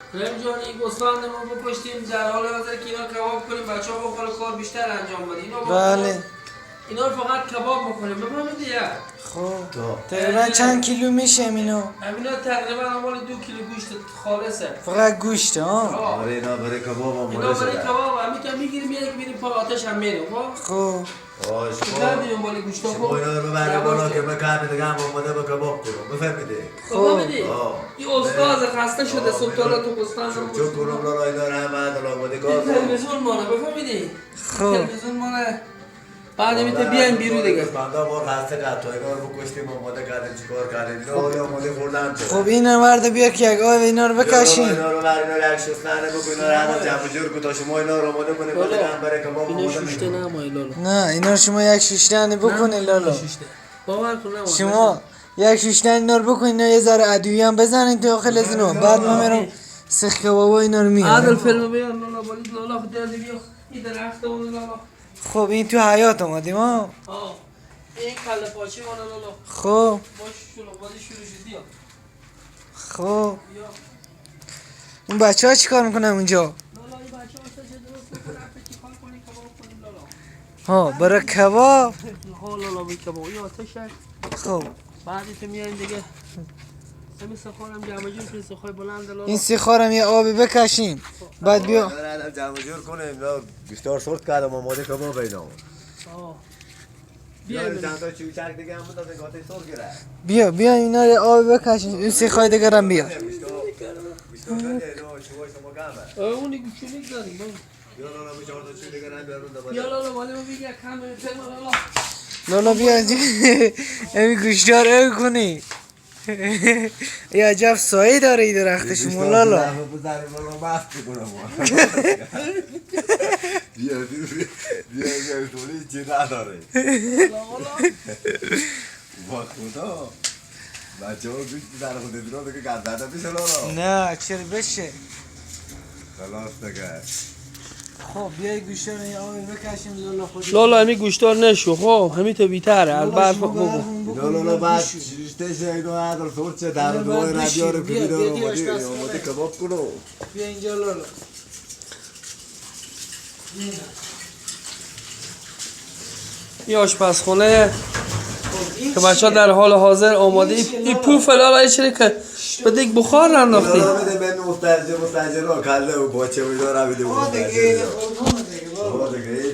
رم جان این گوسفند ما بپشتیم در حال حاضر که اینا کباب کنیم بچه ها بخوره کار بیشتر انجام بده اینا بله اینا رو فقط کباب بکنیم بفهمیدی یا خب تقریبا چند کیلو میشه اینا تقریبا حوالی 2 کیلو گوشت خالصه فقط گوشت ها آره اینا برای کباب هم اینا برای کباب هم میتونم میگیریم یک میریم پا آتش هم میریم خب باش کردیم بالی گوشت ها شما اینا رو ببرید بالا که مکان دیگه هم اومده با کباب کنم بفهمیدی؟ بفهمیدی؟ این استاد خسته شده سلطان تو گستان رو چون کنم لالا اینا رو همه دلا اومده کار تلویزیون مانه بفهمیدی؟ خب تلویزیون مانه بعد میتونه بیایم بیرون دیگه بنده ما خسته کرد تو اینا رو بکشتیم اومده کردیم چیکار کردیم اینا حالا اومده خوردن تو خب این ورده بیا که یک آب اینا رو بکشیم اینا رو بر اینا رو یک شستنه بکن اینا رو همه جمع جور کن تا شما اینا رو اومده کنیم بعد هم برای کباب اینا اومده شوشته میکنیم نمایی لالا نه اینا رو شما یک شیشتن بکنین لالا باور کن نمایی شما یک شیشتن اینا رو بکنین اینا یه ذره ادویه هم بزنین تو داخل از اینا بعد ما میرم سیخ کبابا اینا رو عادل میارم فیلم بیار لالا بالی لالا خود دیدی بیا این درخت اون لالا خب این تو حیات اومدیم ها این کله پاچه مانه لالا خب باش شلوغ بازی شروع شدی ها خب بیا اون بچه ها چی کار میکنن اونجا لالا این بچه ها سجه درست بکن رفت تیخان کنی کباب کنیم لالا ها برای کباب ها لالا بی کباب این آتش هست خب بعدی تو میایم دیگه سمی سخارم جمع جور کنی سخای بلند لالا این سیخارم یه آبی بکشیم بعد بیا جمع جور کنیم بیشتر سرد کردم اومده کباب اینا بیا چند تا چوچک دیگه هم بود از گاته سر گرفت بیا اینا رو آبی بکشیم این سیخای دیگه هم بیا بیشتر کنید اینا شما کمه اونی گوشونی داریم یا لالا بیچار تا چی دیگه نمیارون دوباره بیا لالا مالی ما بگی کم فیلم لالا لالا بیا این گوشتار او کنی یه عجب سایه داره این درخت شما لالا بزنیم لالا مست کنم بیا تولی چی نداره با خدا بچه ها گوشت در خود دیرا دیگه گردنده بیشه لالا نه چرا بشه خلاص دیگه خب بیا این گوشتار یه آبی بکشیم لالا خودی لالا همی گوشتار نشو خب همی تو بیتره از برف بگو اینا لالا بعد شیشتش اینو ندار سرد چه در دوای ندیاره پیدی دار اومده کباب کنو بیا اینجا لالا این آشپزخونه که بچه ها در حال حاضر آماده این پوف لالا ای چرا که به دیگه بخار انداختی لالا بده به مستجر را کله و باچه و اینا را بده دیگه مستجر قربون دیگه بابا دیگه